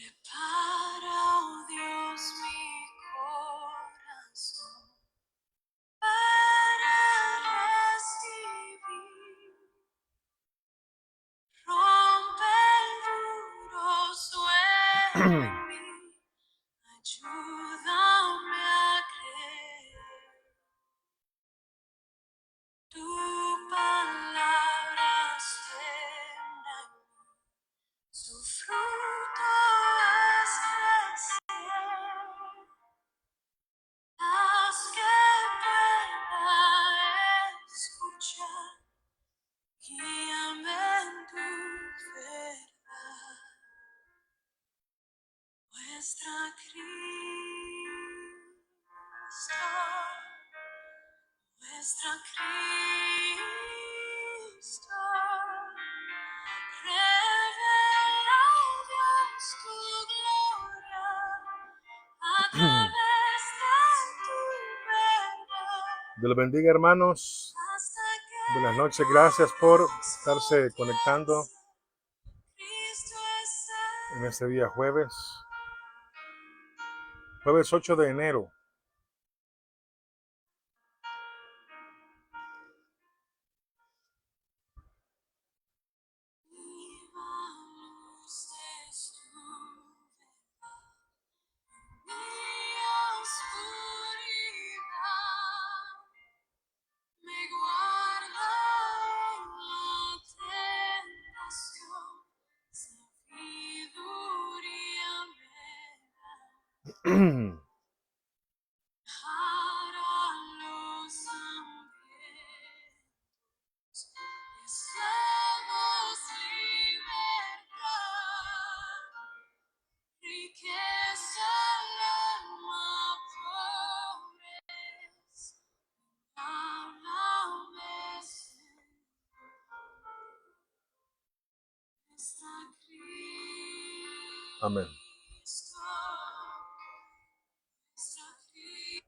Prepara, oh Dios, mi corazón para recibir. Rompe el duro suelo en mí. Ayúdame a creer. Tu palabra siembra en mí. Su fruto es crecer. Haz que pueda escuchar. Guíame en tu verdad. Muestra a Cristo. Muestra a Cristo. Revela, oh Dios, tu gloria a través de tu verdad. Dios los bendiga, hermanos. Buenas noches, gracias por estarse conectando en este día jueves 8 de enero. Somos libertad, riqueza al alma, pobreza. Háblame, nuestra Cristo. Amén. Nuestra Cristo.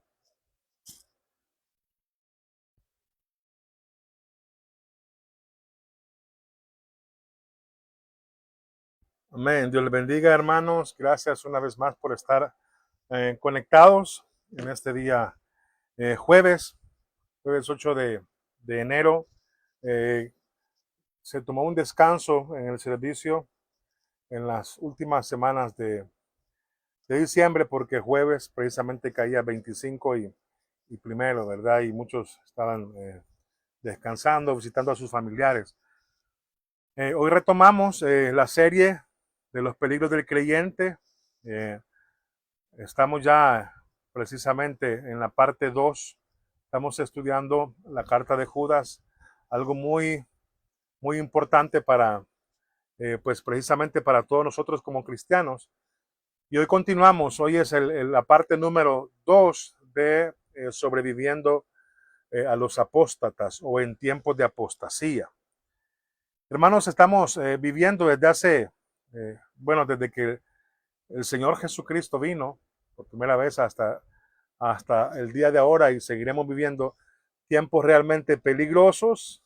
Amén. Dios les bendiga, hermanos. Gracias una vez más por estar conectados en este día jueves 8 de enero. Se tomó un descanso en el servicio en las últimas semanas de diciembre porque jueves precisamente caía 25 y primero, ¿verdad? Y muchos estaban descansando, visitando a sus familiares. Hoy retomamos la serie de los peligros del creyente. Estamos ya precisamente en la parte 2. Estamos estudiando la carta de Judas, algo muy, muy importante para, pues precisamente para todos nosotros como cristianos. Y hoy continuamos. Hoy es la parte número 2 de sobreviviendo a los apóstatas o en tiempos de apostasía. Hermanos, estamos viviendo desde hace, desde que el Señor Jesucristo vino por primera vez hasta el día de ahora, y seguiremos viviendo tiempos realmente peligrosos.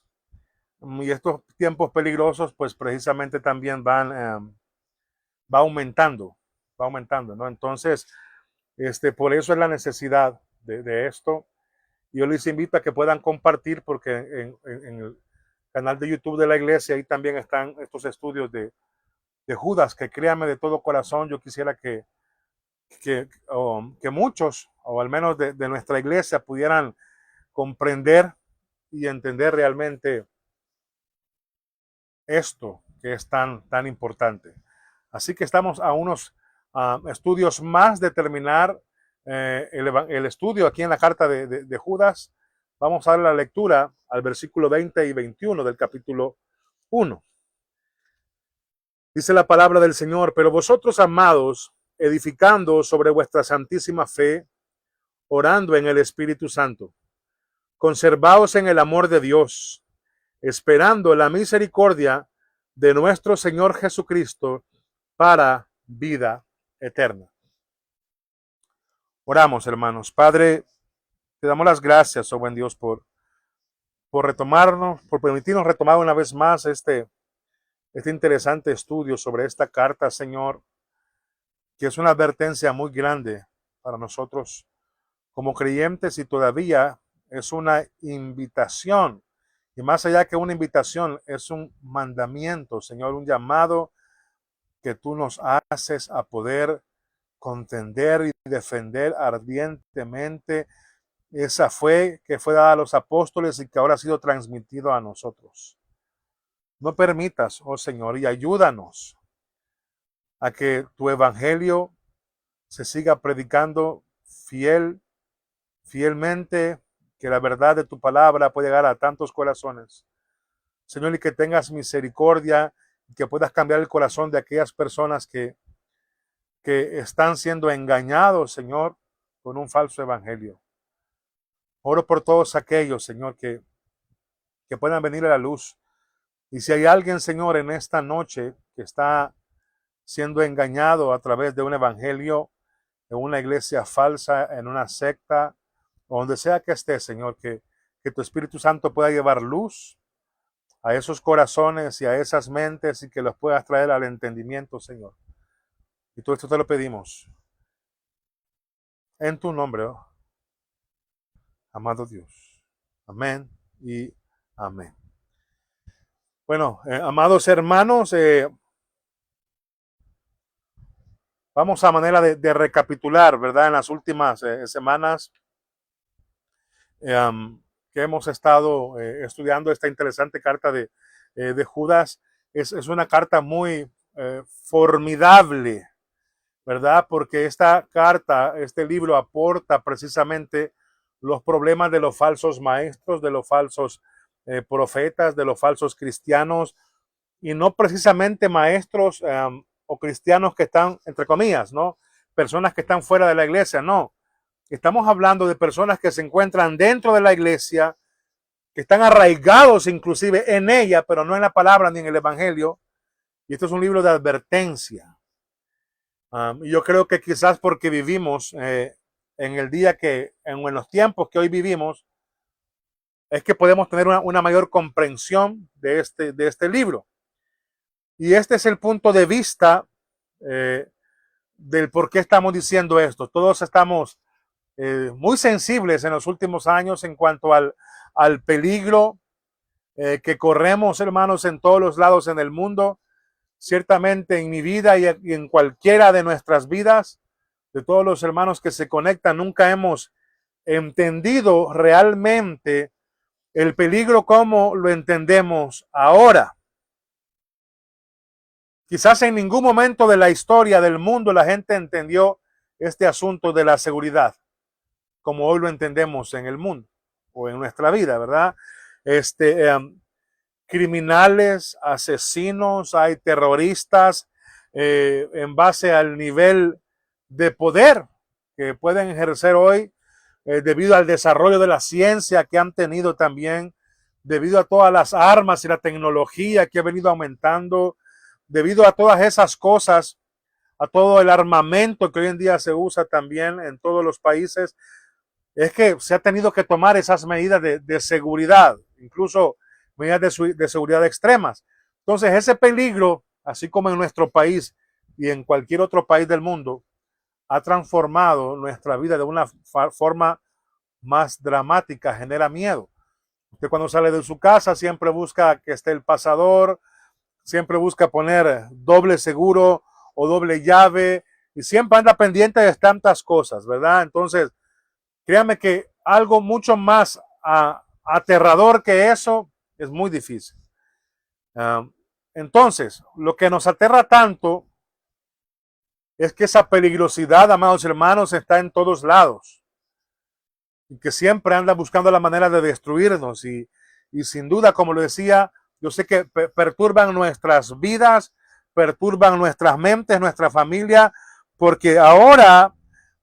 Y estos tiempos peligrosos, pues precisamente también va aumentando, ¿no? Entonces, por eso es la necesidad de esto. Yo les invito a que puedan compartir, porque en el canal de YouTube de la iglesia ahí también están estos estudios de Judas, que créanme de todo corazón, yo quisiera que muchos, o al menos de nuestra iglesia, pudieran comprender y entender realmente esto que es tan importante. Así que estamos a unos estudios más de terminar el estudio aquí en la carta de Judas. Vamos a dar la lectura al versículo 20 y 21 del capítulo 1. Dice la palabra del Señor: pero vosotros, amados, edificando sobre vuestra santísima fe, orando en el Espíritu Santo, conservaos en el amor de Dios, esperando la misericordia de nuestro Señor Jesucristo para vida eterna. Oramos, hermanos. Padre, te damos las gracias, oh buen Dios, por retomarnos, por permitirnos retomar una vez más este interesante estudio sobre esta carta, Señor. que es una advertencia muy grande para nosotros como creyentes y todavía es una invitación. Y más allá que una invitación, es un mandamiento, Señor, un llamado que tú nos haces a poder contender y defender ardientemente esa fe que fue dada a los apóstoles y que ahora ha sido transmitido a nosotros. No permitas, oh Señor, y ayúdanos a que tu evangelio se siga predicando fielmente, que la verdad de tu palabra pueda llegar a tantos corazones. Señor, y que tengas misericordia y que puedas cambiar el corazón de aquellas personas que están siendo engañados, Señor, con un falso evangelio. Oro por todos aquellos, Señor, que puedan venir a la luz. Y si hay alguien, Señor, en esta noche que está siendo engañado a través de un evangelio, en una iglesia falsa, en una secta, o donde sea que esté, Señor, que tu Espíritu Santo pueda llevar luz a esos corazones y a esas mentes y que los puedas traer al entendimiento, Señor. Y todo esto te lo pedimos en tu nombre, oh, amado Dios. Amén y amén. Bueno, amados hermanos, vamos a manera de recapitular, ¿verdad? En las últimas semanas que hemos estado estudiando esta interesante carta de Judas. Es una carta muy formidable, ¿verdad? Porque esta carta, este libro aporta precisamente los problemas de los falsos maestros, de los falsos profetas, de los falsos cristianos, y no precisamente maestros o cristianos que están, entre comillas, ¿no? Personas que están fuera de la iglesia, no. Estamos hablando de personas que se encuentran dentro de la iglesia, que están arraigados inclusive en ella, pero no en la palabra ni en el evangelio. Y esto es un libro de advertencia. Y yo creo que quizás porque vivimos en el día en los tiempos que hoy vivimos, es que podemos tener una mayor comprensión de este libro. Y este es el punto de vista del por qué estamos diciendo esto. Todos estamos muy sensibles en los últimos años en cuanto al peligro que corremos, hermanos, en todos los lados en el mundo. Ciertamente en mi vida y en cualquiera de nuestras vidas, de todos los hermanos que se conectan, nunca hemos entendido realmente el peligro como lo entendemos ahora. Quizás en ningún momento de la historia del mundo la gente entendió este asunto de la seguridad como hoy lo entendemos en el mundo o en nuestra vida, ¿verdad? Criminales, asesinos, hay terroristas en base al nivel de poder que pueden ejercer hoy debido al desarrollo de la ciencia que han tenido también, debido a todas las armas y la tecnología que ha venido aumentando, debido a todas esas cosas, a todo el armamento que hoy en día se usa también en todos los países. Es que se ha tenido que tomar esas medidas de seguridad, incluso medidas de seguridad extremas. Entonces, ese peligro, así como en nuestro país y en cualquier otro país del mundo, ha transformado nuestra vida de una forma más dramática, genera miedo. Usted cuando sale de su casa siempre busca que esté el pasador, siempre busca poner doble seguro o doble llave y siempre anda pendiente de tantas cosas, ¿verdad? Entonces, créame que algo mucho más aterrador que eso es muy difícil. Entonces, lo que nos aterra tanto es que esa peligrosidad, amados hermanos, está en todos lados. Y que siempre anda buscando la manera de destruirnos. Y sin duda, como lo decía, yo sé que perturban nuestras vidas, perturban nuestras mentes, nuestra familia, porque ahora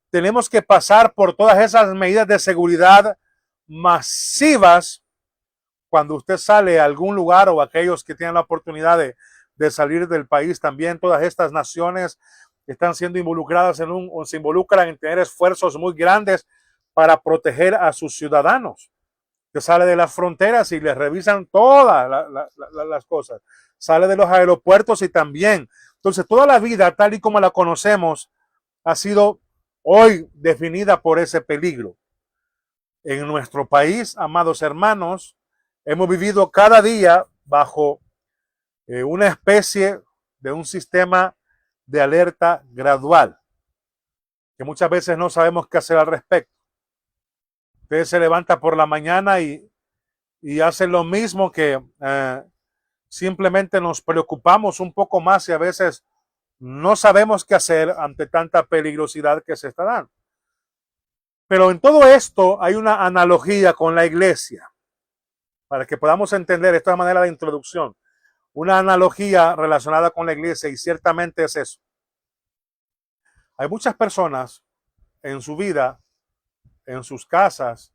tenemos que pasar por todas esas medidas de seguridad masivas cuando usted sale a algún lugar o aquellos que tienen la oportunidad de salir del país también. Todas estas naciones están siendo involucradas o se involucran en tener esfuerzos muy grandes para proteger a sus ciudadanos. Que sale de las fronteras y les revisan todas las cosas. Sale de los aeropuertos y también. Entonces, toda la vida, tal y como la conocemos, ha sido hoy definida por ese peligro. En nuestro país, amados hermanos, hemos vivido cada día bajo una especie de un sistema de alerta gradual, que muchas veces no sabemos qué hacer al respecto. Usted se levanta por la mañana y hace lo mismo, que simplemente nos preocupamos un poco más y a veces no sabemos qué hacer ante tanta peligrosidad que se está dando. Pero en todo esto hay una analogía con la iglesia, para que podamos entender esta manera de introducción. Una analogía relacionada con la iglesia, y ciertamente es eso. Hay muchas personas en su vida, en sus casas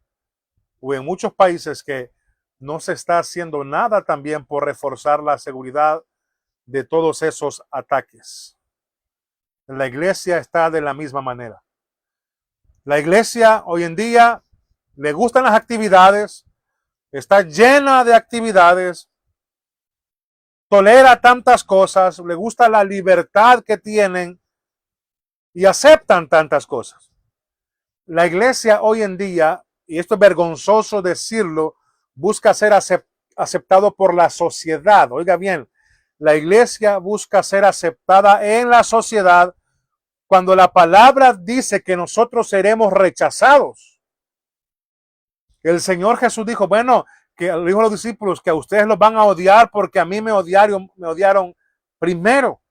o en muchos países, que no se está haciendo nada también por reforzar la seguridad de todos esos ataques. La iglesia está de la misma manera. La iglesia hoy en día le gustan las actividades, está llena de actividades, tolera tantas cosas, le gusta la libertad que tienen y aceptan tantas cosas. La iglesia hoy en día, y esto es vergonzoso decirlo, busca ser aceptado por la sociedad. Oiga bien, la iglesia busca ser aceptada en la sociedad cuando la palabra dice que nosotros seremos rechazados. El Señor Jesús dijo, bueno, que le dijo a los discípulos que a ustedes los van a odiar porque a mí me odiaron primero.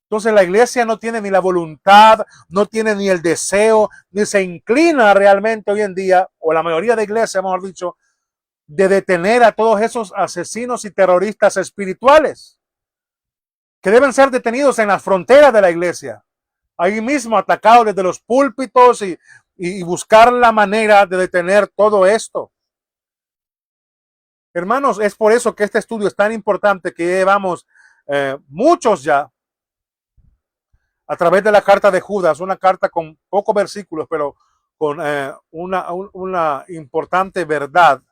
Entonces la iglesia no tiene ni la voluntad, no tiene ni el deseo, ni se inclina realmente hoy en día, o la mayoría de iglesias, mejor dicho, de detener a todos esos asesinos y terroristas espirituales, que deben ser detenidos en las fronteras de la iglesia, ahí mismo atacados desde los púlpitos, y buscar la manera de detener todo esto. Hermanos, es por eso que este estudio es tan importante, que llevamos muchos ya a través de la carta de Judas, una carta con pocos versículos, pero con una importante verdad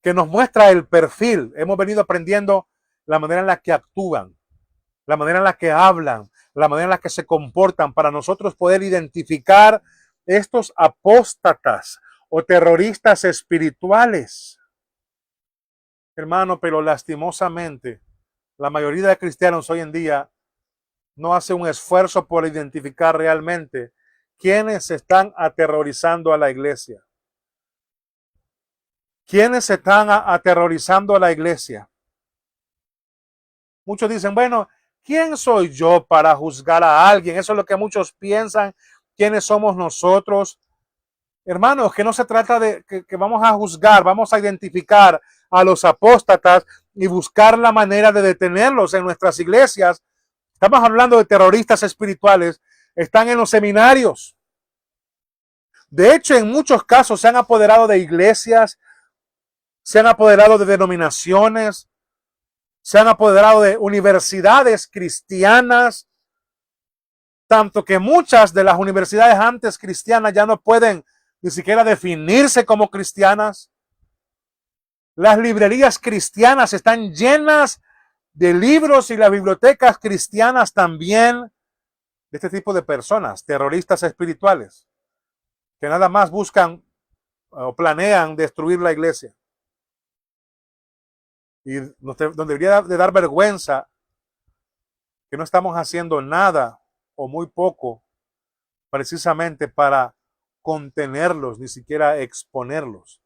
que nos muestra el perfil. Hemos venido aprendiendo la manera en la que actúan, la manera en la que hablan, la manera en la que se comportan, para nosotros poder identificar estos apóstatas o terroristas espirituales. Hermano, pero lastimosamente, la mayoría de cristianos hoy en día no hace un esfuerzo por identificar realmente quiénes están aterrorizando a la iglesia. ¿Quiénes están aterrorizando a la iglesia? Muchos dicen, bueno, ¿quién soy yo para juzgar a alguien? Eso es lo que muchos piensan. ¿Quiénes somos nosotros? Hermanos, que no se trata de que vamos a juzgar, vamos a identificar a los apóstatas y buscar la manera de detenerlos en nuestras iglesias. Estamos hablando de terroristas espirituales, están en los seminarios. De hecho, en muchos casos se han apoderado de iglesias, se han apoderado de denominaciones, se han apoderado de universidades cristianas, tanto que muchas de las universidades antes cristianas ya no pueden ni siquiera definirse como cristianas. Las librerías cristianas están llenas de libros, y las bibliotecas cristianas también, de este tipo de personas, terroristas espirituales, que nada más buscan o planean destruir la iglesia. Y nos debería de dar vergüenza que no estamos haciendo nada o muy poco precisamente para contenerlos, ni siquiera exponerlos.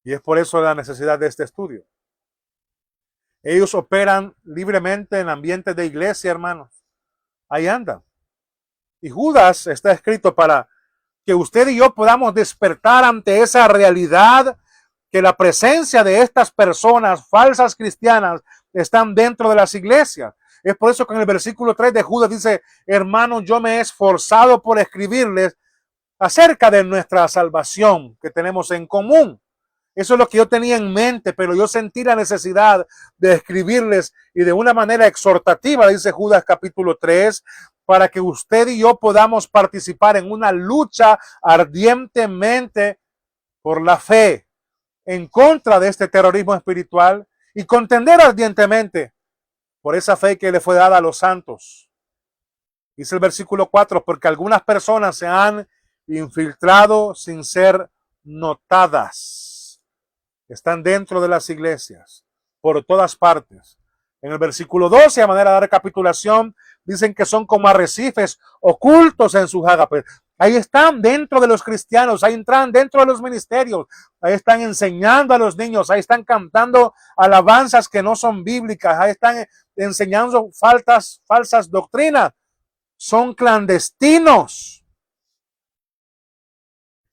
Y es por eso la necesidad de este estudio. Ellos operan libremente en ambientes de iglesia, hermanos. Ahí andan. Y Judas está escrito para que usted y yo podamos despertar ante esa realidad, que la presencia de estas personas falsas cristianas están dentro de las iglesias. Es por eso que en el versículo 3 de Judas dice, hermanos, yo me he esforzado por escribirles acerca de nuestra salvación que tenemos en común. Eso es lo que yo tenía en mente, pero yo sentí la necesidad de escribirles, y de una manera exhortativa, dice Judas capítulo 3, para que usted y yo podamos participar en una lucha ardientemente por la fe en contra de este terrorismo espiritual, y contender ardientemente por esa fe que le fue dada a los santos. Dice el versículo 4, porque algunas personas se han infiltrado sin ser notadas. Están dentro de las iglesias, por todas partes. En el versículo 12, a manera de recapitulación, dicen que son como arrecifes ocultos en sus ágapes. Ahí están dentro de los cristianos, ahí entran dentro de los ministerios, ahí están enseñando a los niños, ahí están cantando alabanzas que no son bíblicas, ahí están enseñando falsas doctrinas. Son clandestinos.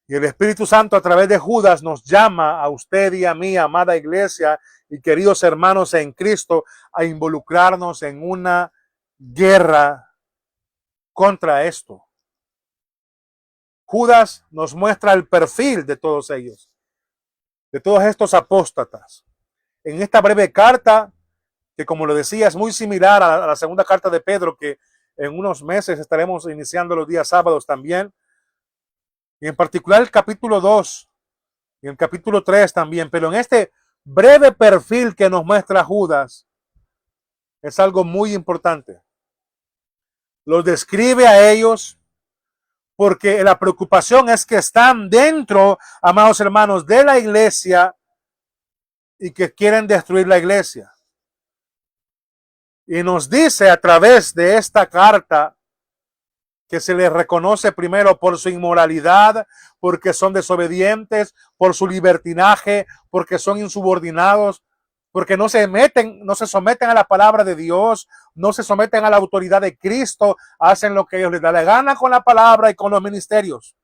Y el Espíritu Santo a través de Judas nos llama a usted y a mí, amada iglesia y queridos hermanos en Cristo, a involucrarnos en una guerra contra esto. Judas nos muestra el perfil de todos ellos, de todos estos apóstatas. En esta breve carta, que como lo decía, es muy similar a la segunda carta de Pedro, que en unos meses estaremos iniciando los días sábados también, y en particular el capítulo 2 y el capítulo 3 también, pero en este breve perfil que nos muestra Judas, es algo muy importante. Los describe a ellos porque la preocupación es que están dentro, amados hermanos, de la iglesia y que quieren destruir la iglesia. Y nos dice a través de esta carta que se les reconoce primero por su inmoralidad, porque son desobedientes, por su libertinaje, porque son insubordinados, porque no se someten a la palabra de Dios, no se someten a la autoridad de Cristo, hacen lo que ellos les da la gana con la palabra y con los ministerios.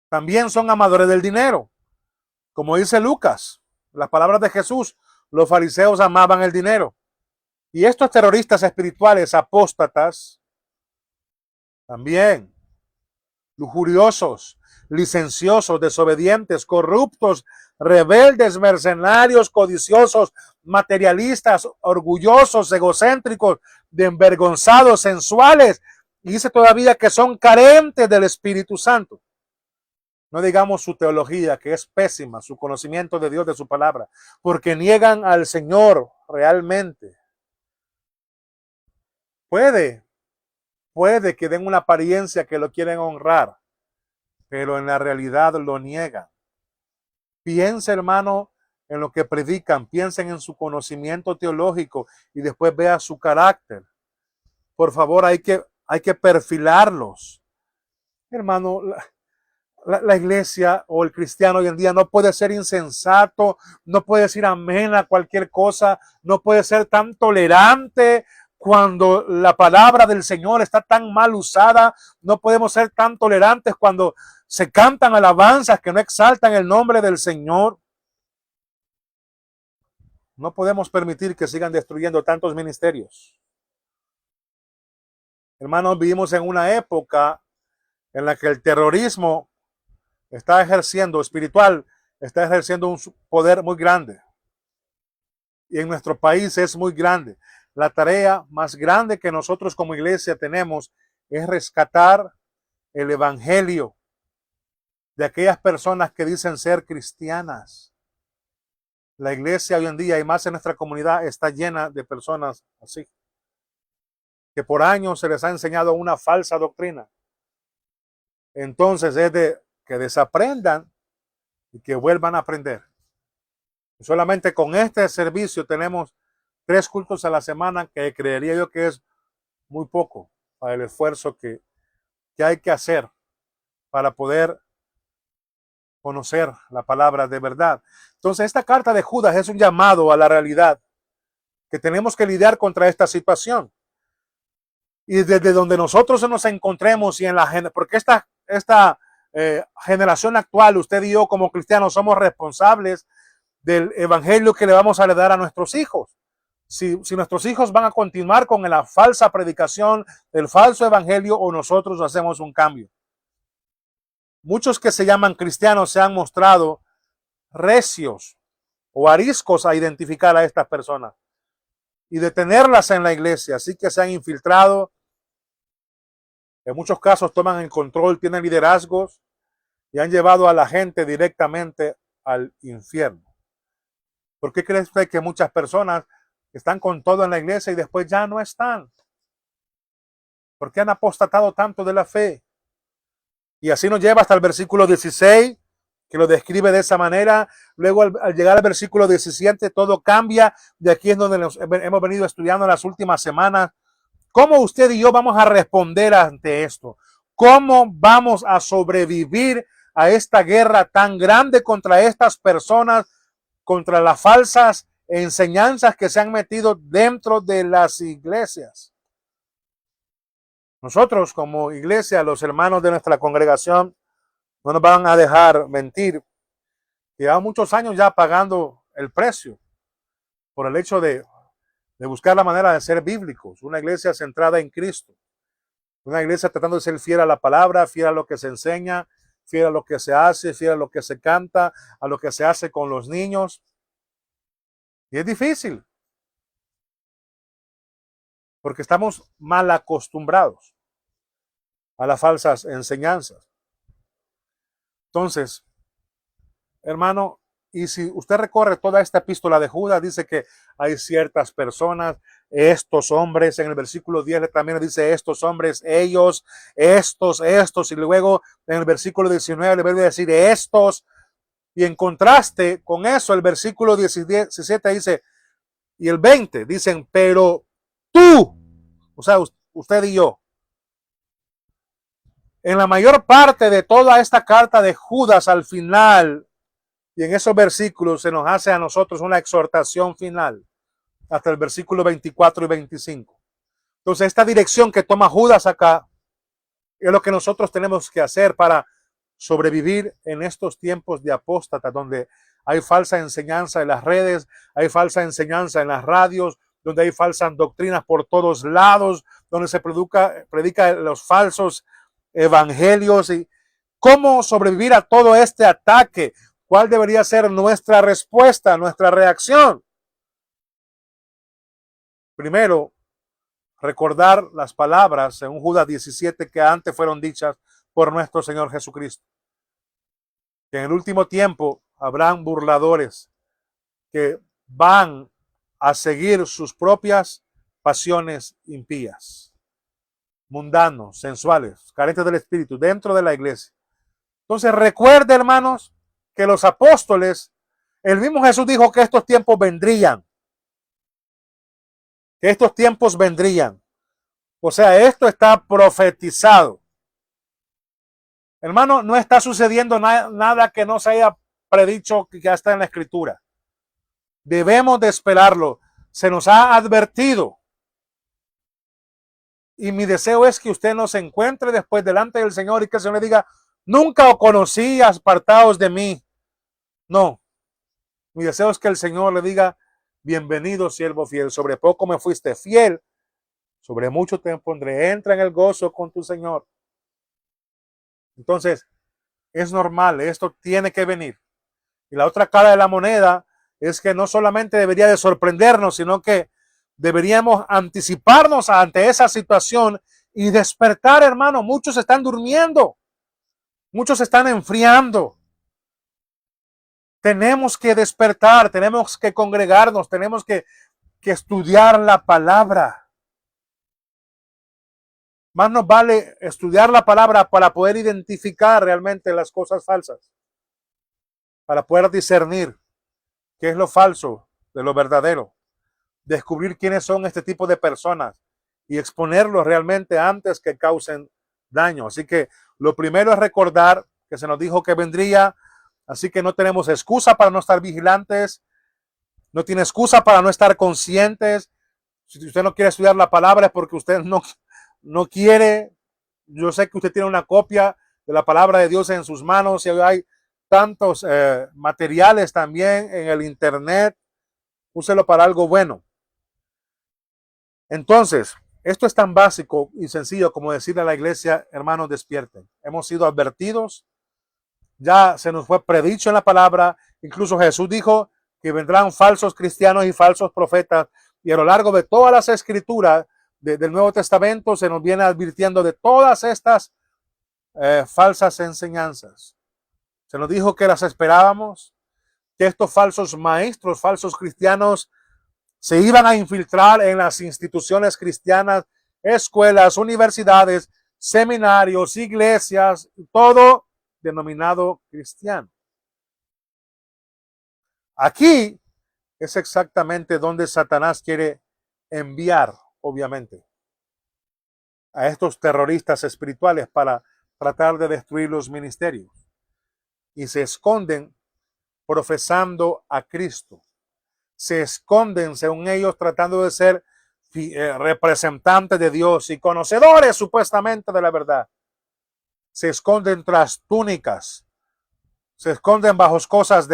También son amadores del dinero. Como dice Lucas, las palabras de Jesús, los fariseos amaban el dinero. Y estos terroristas espirituales, apóstatas, también lujuriosos, licenciosos, desobedientes, corruptos, rebeldes, mercenarios, codiciosos, materialistas, orgullosos, egocéntricos, envergonzados, sensuales. Y dice todavía que son carentes del Espíritu Santo. No digamos su teología, que es pésima, su conocimiento de Dios, de su palabra, porque niegan al Señor realmente. Puede que den una apariencia que lo quieren honrar, pero en la realidad lo niegan. Piensa, hermano, en lo que predican, piensen en su conocimiento teológico y después vea su carácter. Por favor, hay que perfilarlos. Hermano, la iglesia o el cristiano hoy en día no puede ser insensato, no puede decir amén a cualquier cosa, no puede ser tan tolerante cuando la palabra del Señor está tan mal usada, no podemos ser tan tolerantes cuando se cantan alabanzas que no exaltan el nombre del Señor. No podemos permitir que sigan destruyendo tantos ministerios. Hermanos, vivimos en una época en la que el terrorismo está ejerciendo un poder muy grande. Y en nuestro país es muy grande. La tarea más grande que nosotros como iglesia tenemos es rescatar el evangelio de aquellas personas que dicen ser cristianas. La iglesia hoy en día y más en nuestra comunidad está llena de personas así, que por años se les ha enseñado una falsa doctrina. Entonces es de que desaprendan y que vuelvan a aprender. Solamente con este servicio tenemos 3 cultos a la semana, que creería yo que es muy poco para el esfuerzo que hay que hacer para poder conocer la palabra de verdad. Entonces, esta carta de Judas es un llamado a la realidad, que tenemos que lidiar contra esta situación. Y desde donde nosotros nos encontremos y porque esta generación actual, usted y yo como cristianos somos responsables del evangelio que le vamos a heredar a nuestros hijos. Si nuestros hijos van a continuar con la falsa predicación del falso evangelio o nosotros hacemos un cambio. Muchos que se llaman cristianos se han mostrado recios o ariscos a identificar a estas personas y detenerlas en la iglesia, así que se han infiltrado. En muchos casos toman el control, tienen liderazgos y han llevado a la gente directamente al infierno. ¿Por qué cree usted que muchas personas están con todo en la iglesia y después ya no están? ¿Por qué han apostatado tanto de la fe? Y así nos lleva hasta el versículo 16, que lo describe de esa manera. Luego, al llegar al versículo 17, todo cambia. De aquí es donde hemos venido estudiando en las últimas semanas. ¿Cómo usted y yo vamos a responder ante esto? ¿Cómo vamos a sobrevivir a esta guerra tan grande contra estas personas, contra las falsas enseñanzas que se han metido dentro de las iglesias? Nosotros como iglesia, los hermanos de nuestra congregación, no nos van a dejar mentir. Llevamos muchos años ya pagando el precio por el hecho de buscar la manera de ser bíblicos. Una iglesia centrada en Cristo. Una iglesia tratando de ser fiel a la palabra, fiel a lo que se enseña, fiel a lo que se hace, fiel a lo que se canta, a lo que se hace con los niños. Y es difícil. Porque estamos mal acostumbrados a las falsas enseñanzas. Entonces, hermano, y si usted recorre toda esta epístola de Judas, dice que hay ciertas personas, estos hombres, en el versículo 10 también dice estos hombres, ellos, estos, y luego en el versículo 19 le vuelve a decir estos, y en contraste con eso, el versículo 17 dice, y el 20 dicen, pero tú, o sea, usted y yo. En la mayor parte de toda esta carta de Judas al final, y en esos versículos se nos hace a nosotros una exhortación final, hasta el versículo 24 y 25. Entonces, esta dirección que toma Judas acá es lo que nosotros tenemos que hacer para sobrevivir en estos tiempos de apóstata, donde hay falsa enseñanza en las redes, hay falsa enseñanza en las radios, donde hay falsas doctrinas por todos lados, donde se predica los falsos evangelios. Y cómo sobrevivir a todo este ataque. ¿Cuál debería ser nuestra respuesta, nuestra reacción? Primero, recordar las palabras en Judas 17 que antes fueron dichas por nuestro Señor Jesucristo. Que en el último tiempo habrán burladores que van a seguir sus propias pasiones impías, mundanos, sensuales, carentes del Espíritu, dentro de la iglesia. Entonces recuerde, hermanos, que los apóstoles, el mismo Jesús dijo que estos tiempos vendrían. Que estos tiempos vendrían. O sea, esto está profetizado. Hermano, no está sucediendo nada que no se haya predicho que ya está en la Escritura. Debemos de esperarlo. Se nos ha advertido. Y mi deseo es que usted nos encuentre después delante del Señor y que el Señor le diga, nunca os conocí, apartaos de mí. No. Mi deseo es que el Señor le diga, bienvenido siervo fiel, sobre poco me fuiste fiel, sobre mucho te pondré, entra en el gozo con tu Señor. Entonces, es normal, esto tiene que venir. Y la otra cara de la moneda es que no solamente debería de sorprendernos, sino que deberíamos anticiparnos ante esa situación y despertar, hermano. Muchos están durmiendo, muchos están enfriando. Tenemos que despertar, tenemos que congregarnos, tenemos que estudiar la palabra. Más nos vale estudiar la palabra para poder identificar realmente las cosas falsas, para poder discernir qué es lo falso de lo verdadero, descubrir quiénes son este tipo de personas y exponerlos realmente antes que causen daño. Así que lo primero es recordar que se nos dijo que vendría. Así que no tenemos excusa para no estar vigilantes, no tiene excusa para no estar conscientes. Si usted no quiere estudiar la palabra es porque usted no quiere. Yo sé que usted tiene una copia de la palabra de Dios en sus manos y hay tantos materiales también en el internet. Úselo para algo bueno. Entonces, esto es tan básico y sencillo como decirle a la iglesia, hermanos, despierten. Hemos sido advertidos. Ya se nos fue predicho en la palabra. Incluso Jesús dijo que vendrán falsos cristianos y falsos profetas. Y a lo largo de todas las escrituras del Nuevo Testamento se nos viene advirtiendo de todas estas falsas enseñanzas. Se nos dijo que las esperábamos, que estos falsos maestros, falsos cristianos, se iban a infiltrar en las instituciones cristianas, escuelas, universidades, seminarios, iglesias, todo denominado cristiano. Aquí es exactamente donde Satanás quiere enviar, obviamente, a estos terroristas espirituales para tratar de destruir los ministerios. Y se esconden profesando a Cristo. Se esconden, según ellos, tratando de ser representantes de Dios y conocedores supuestamente de la verdad. Se esconden tras túnicas, se esconden bajo cosas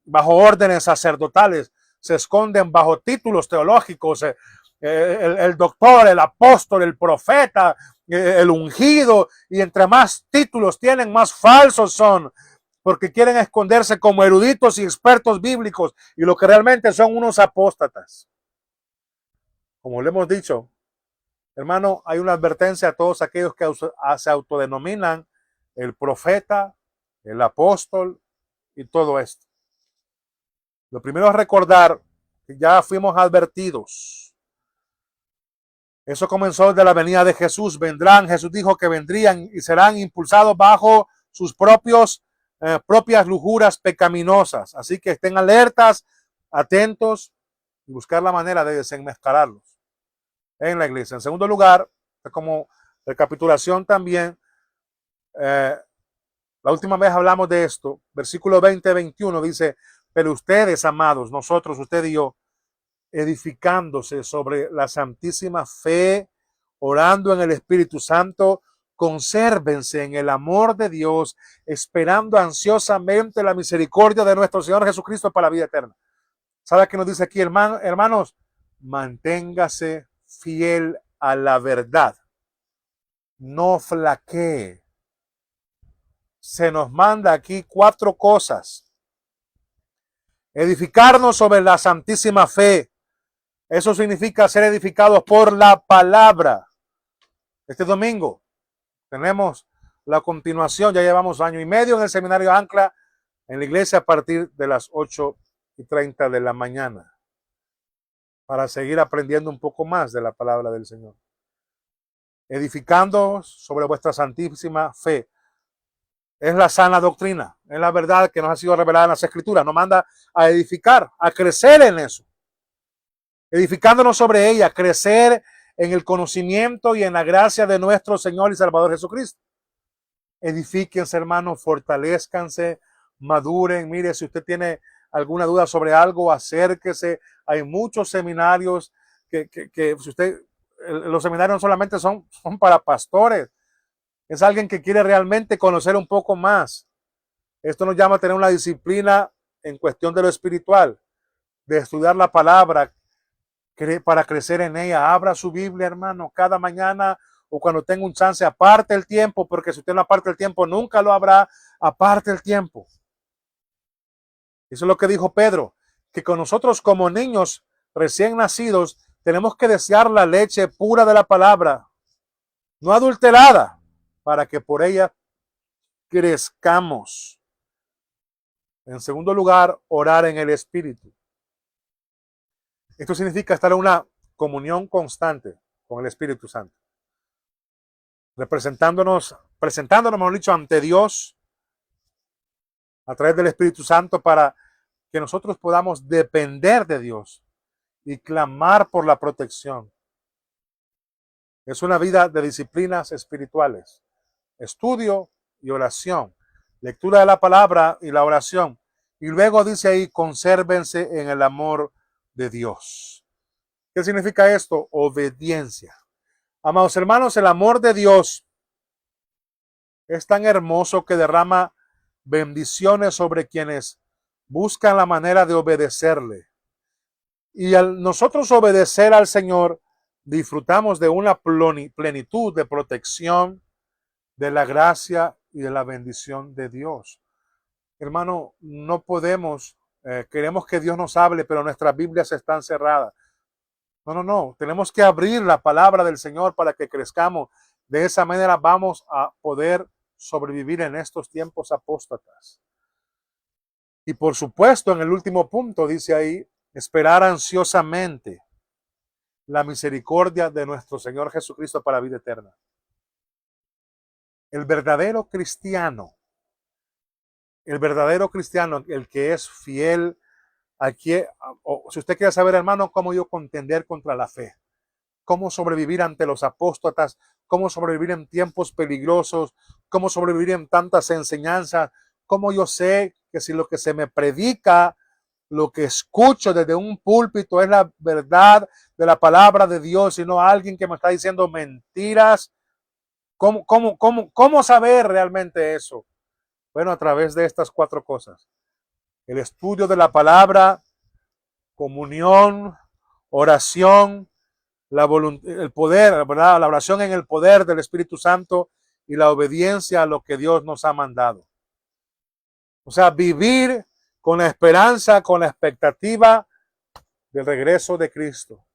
bajo órdenes sacerdotales, se esconden bajo títulos teológicos, el doctor, el apóstol, el profeta, el ungido, y entre más títulos tienen, más falsos son, porque quieren esconderse como eruditos y expertos bíblicos, y lo que realmente son unos apóstatas. Como le hemos dicho, hermano, hay una advertencia a todos aquellos que se autodenominan el profeta, el apóstol y todo esto. Lo primero es recordar que ya fuimos advertidos. Eso comenzó desde la venida de Jesús. Vendrán, Jesús dijo que vendrían y serán impulsados bajo sus propias lujuras pecaminosas. Así que estén alertas, atentos y buscar la manera de desenmascararlos en la iglesia. En segundo lugar, como recapitulación también, la última vez hablamos de esto, versículo 20-21 dice, pero ustedes, amados, nosotros, usted y yo, edificándose sobre la santísima fe, orando en el Espíritu Santo, consérvense en el amor de Dios, esperando ansiosamente la misericordia de nuestro Señor Jesucristo para la vida eterna. ¿Sabe qué nos dice aquí, hermanos? Manténgase fiel a la verdad. No flaquee. Se nos manda aquí 4 cosas. Edificarnos sobre la santísima fe. Eso significa ser edificados por la palabra. Este domingo tenemos la continuación. Ya llevamos 1 año y medio en el seminario Ancla en la iglesia a partir de las 8:30 de la mañana para seguir aprendiendo un poco más de la palabra del Señor. Edificándoos sobre vuestra santísima fe. Es la sana doctrina, es la verdad que nos ha sido revelada en las Escrituras. Nos manda a edificar, a crecer en eso. Edificándonos sobre ella, crecer en el conocimiento y en la gracia de nuestro Señor y Salvador Jesucristo. Edifíquense, hermanos, fortalezcanse, maduren. Mire, si usted tiene alguna duda sobre algo, acérquese. Hay muchos seminarios que si usted, los seminarios no solamente son para pastores. Es alguien que quiere realmente conocer un poco más. Esto nos llama a tener una disciplina en cuestión de lo espiritual, de estudiar la palabra para crecer en ella. Abra su Biblia, hermano, cada mañana o cuando tenga un chance, aparte el tiempo, porque si usted no aparte el tiempo, nunca lo habrá. Aparte el tiempo. Eso es lo que dijo Pedro, que con nosotros como niños recién nacidos tenemos que desear la leche pura de la palabra, no adulterada, para que por ella crezcamos. En segundo lugar, orar en el Espíritu. Esto significa estar en una comunión constante con el Espíritu Santo. Presentándonos, mejor dicho, ante Dios a través del Espíritu Santo para que nosotros podamos depender de Dios y clamar por la protección. Es una vida de disciplinas espirituales. Estudio y oración, lectura de la palabra y la oración. Y luego dice ahí, consérvense en el amor de Dios. ¿Qué significa esto? Obediencia. Amados hermanos, el amor de Dios es tan hermoso que derrama bendiciones sobre quienes buscan la manera de obedecerle. Y al nosotros obedecer al Señor, disfrutamos de una plenitud de protección, de la gracia y de la bendición de Dios. Hermano, no podemos, queremos que Dios nos hable, pero nuestras Biblias están cerradas. No. Tenemos que abrir la palabra del Señor para que crezcamos. De esa manera vamos a poder sobrevivir en estos tiempos apóstatas. Y por supuesto, en el último punto dice ahí, esperar ansiosamente. la misericordia de nuestro Señor Jesucristo para vida eterna. El verdadero cristiano, el que es fiel, aquí, o si usted quiere saber, hermano, cómo yo contender contra la fe, cómo sobrevivir ante los apóstatas, cómo sobrevivir en tiempos peligrosos, cómo sobrevivir en tantas enseñanzas, cómo yo sé que si lo que se me predica, lo que escucho desde un púlpito es la verdad de la palabra de Dios y no alguien que me está diciendo mentiras. ¿Cómo saber realmente eso? Bueno, a través de estas 4 cosas. El estudio de la palabra, comunión, oración, el poder, ¿verdad? La oración en el poder del Espíritu Santo y la obediencia a lo que Dios nos ha mandado. O sea, vivir con la esperanza, con la expectativa del regreso de Cristo.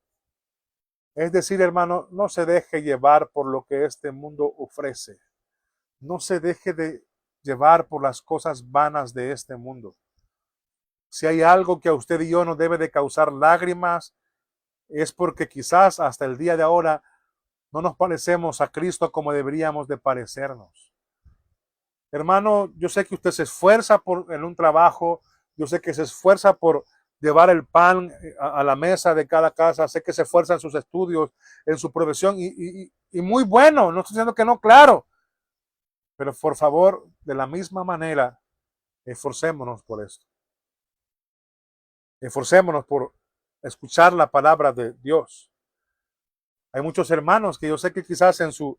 Es decir, hermano, no se deje llevar por lo que este mundo ofrece. No se deje de llevar por las cosas vanas de este mundo. Si hay algo que a usted y yo nos debe de causar lágrimas, es porque quizás hasta el día de ahora no nos parecemos a Cristo como deberíamos de parecernos. Hermano, yo sé que usted se esfuerza en un trabajo, yo sé que se esfuerza por llevar el pan a la mesa de cada casa, sé que se esfuerza en sus estudios, en su profesión, y muy bueno, no estoy diciendo que no, claro, pero por favor, de la misma manera, esforcémonos por esto. Esforcémonos por escuchar la palabra de Dios. Hay muchos hermanos que yo sé que quizás en su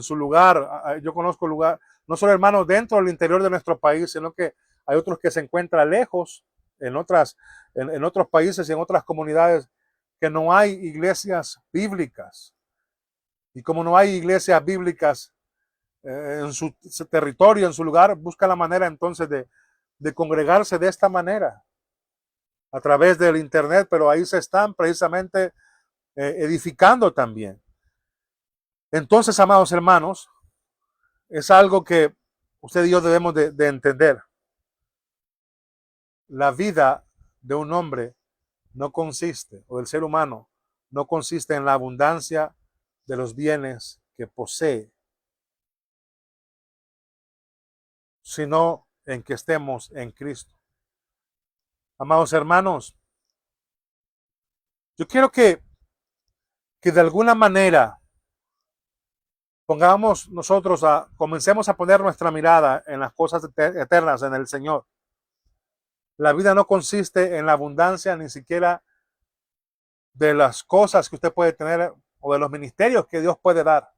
lugar, yo conozco lugar, no solo hermanos dentro del interior de nuestro país, sino que hay otros que se encuentran lejos, en otros países y en otras comunidades, que no hay iglesias bíblicas. Y como no hay iglesias bíblicas en su territorio, en su lugar, busca la manera entonces de congregarse de esta manera, a través del internet, pero ahí se están precisamente edificando también. Entonces, amados hermanos, es algo que usted y yo debemos de entender. La vida de un hombre no consiste, o del ser humano, no consiste en la abundancia de los bienes que posee, sino en que estemos en Cristo. Amados hermanos, yo quiero que de alguna manera comencemos a poner nuestra mirada en las cosas eternas, en el Señor. La vida no consiste en la abundancia ni siquiera de las cosas que usted puede tener o de los ministerios que Dios puede dar.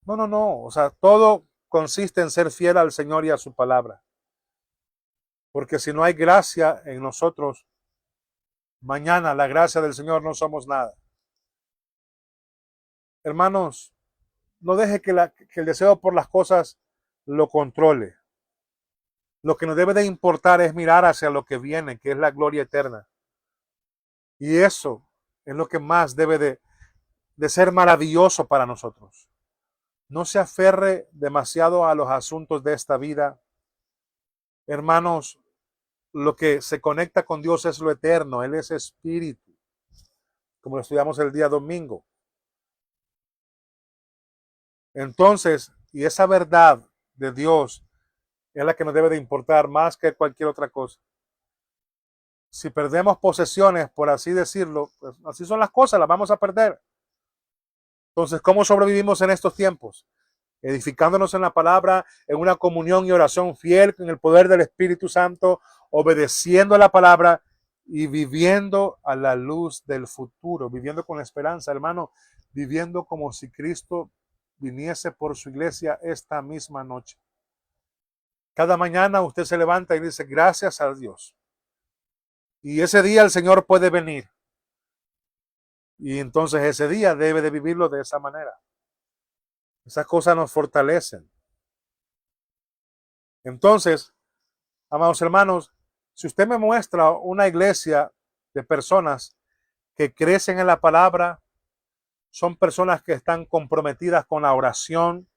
No. O sea, todo consiste en ser fiel al Señor y a su palabra. Porque si no hay gracia en nosotros, mañana la gracia del Señor no somos nada. Hermanos, no deje que el deseo por las cosas lo controle. Lo que nos debe de importar es mirar hacia lo que viene, que es la gloria eterna. Y eso es lo que más debe de ser maravilloso para nosotros. No se aferre demasiado a los asuntos de esta vida. Hermanos, lo que se conecta con Dios es lo eterno. Él es espíritu, como lo estudiamos el día domingo. Entonces, y esa verdad de Dios es la que nos debe de importar más que cualquier otra cosa. Si perdemos posesiones, por así decirlo, pues así son las cosas, las vamos a perder. Entonces, ¿cómo sobrevivimos en estos tiempos? Edificándonos en la palabra, en una comunión y oración fiel con el poder del Espíritu Santo, obedeciendo a la palabra y viviendo a la luz del futuro, viviendo con esperanza, hermano, viviendo como si Cristo viniese por su iglesia esta misma noche. Cada mañana usted se levanta y dice, gracias a Dios. Y ese día el Señor puede venir. Y entonces ese día debe de vivirlo de esa manera. Esas cosas nos fortalecen. Entonces, amados hermanos, si usted me muestra una iglesia de personas que crecen en la palabra, son personas que están comprometidas con la oración,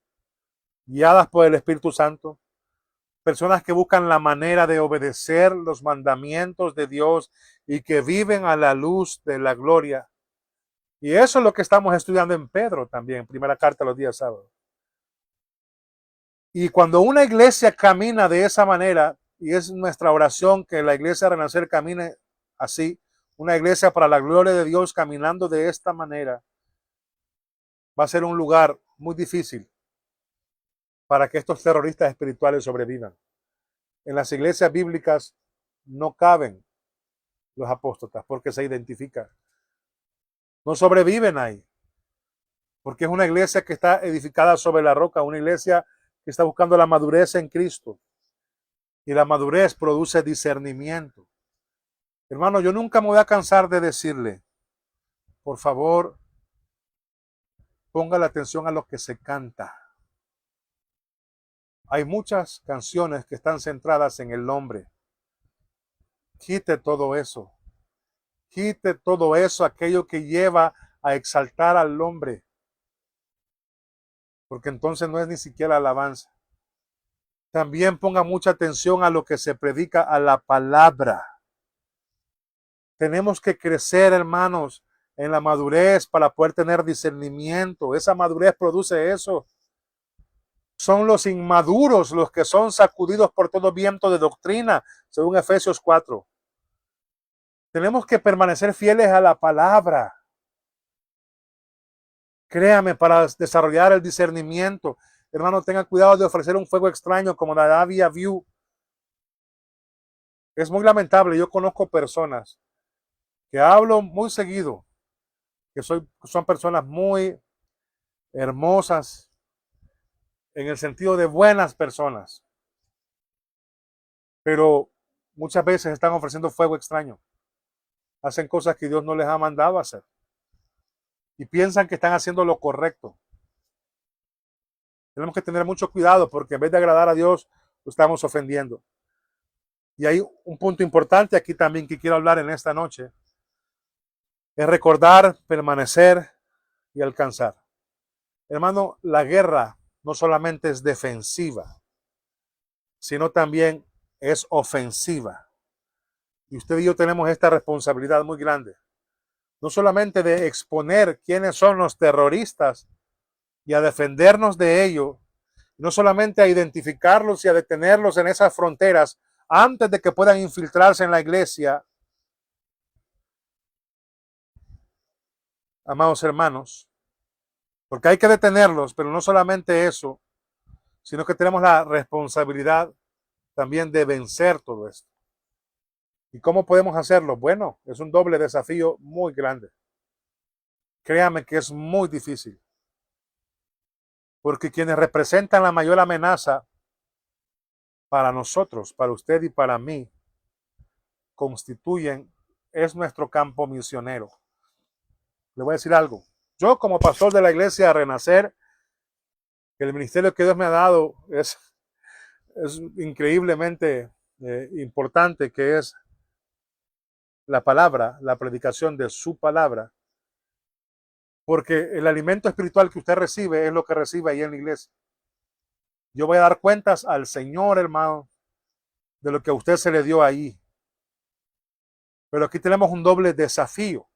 guiadas por el Espíritu Santo, personas que buscan la manera de obedecer los mandamientos de Dios y que viven a la luz de la gloria. Y eso es lo que estamos estudiando en Pedro también, primera carta los días sábados. Y cuando una iglesia camina de esa manera, y es nuestra oración que la iglesia de Renacer camine así, una iglesia para la gloria de Dios caminando de esta manera, va a ser un lugar muy difícil para que estos terroristas espirituales sobrevivan. En las iglesias bíblicas no caben los apóstatas porque se identifican. No sobreviven ahí. Porque es una iglesia que está edificada sobre la roca, una iglesia que está buscando la madurez en Cristo. Y la madurez produce discernimiento. Hermano, yo nunca me voy a cansar de decirle, por favor, ponga la atención a lo que se canta. Hay muchas canciones que están centradas en el nombre. Quite todo eso. Quite todo eso, aquello que lleva a exaltar al hombre. Porque entonces no es ni siquiera alabanza. También ponga mucha atención a lo que se predica, a la palabra. Tenemos que crecer, hermanos, en la madurez para poder tener discernimiento. Esa madurez produce eso. Son los inmaduros los que son sacudidos por todo viento de doctrina, según Efesios 4. Tenemos que permanecer fieles a la palabra. Créame, para desarrollar el discernimiento. Hermano, tenga cuidado de ofrecer un fuego extraño como la Davia View. Es muy lamentable. Yo conozco personas que hablo muy seguido, que son personas muy hermosas, en el sentido de buenas personas, pero muchas veces están ofreciendo fuego extraño. Hacen cosas que Dios no les ha mandado a hacer y piensan que están haciendo lo correcto. Tenemos que tener mucho cuidado porque en vez de agradar a Dios, lo estamos ofendiendo. Y hay un punto importante aquí también que quiero hablar en esta noche. Es recordar, permanecer y alcanzar. Hermano, la guerra no solamente es defensiva, sino también es ofensiva. Y usted y yo tenemos esta responsabilidad muy grande. No solamente de exponer quiénes son los terroristas y a defendernos de ellos, no solamente a identificarlos y a detenerlos en esas fronteras antes de que puedan infiltrarse en la iglesia. Amados hermanos, porque hay que detenerlos, pero no solamente eso, sino que tenemos la responsabilidad también de vencer todo esto. ¿Y cómo podemos hacerlo? Bueno, es un doble desafío muy grande. Créame que es muy difícil. Porque quienes representan la mayor amenaza para nosotros, para usted y para mí, es nuestro campo misionero. Le voy a decir algo. Yo como pastor de la iglesia Renacer, el ministerio que Dios me ha dado es increíblemente importante, que es la palabra, la predicación de su palabra. Porque el alimento espiritual que usted recibe es lo que recibe ahí en la iglesia. Yo voy a dar cuentas al Señor, hermano, de lo que a usted se le dio ahí. Pero aquí tenemos un doble desafío.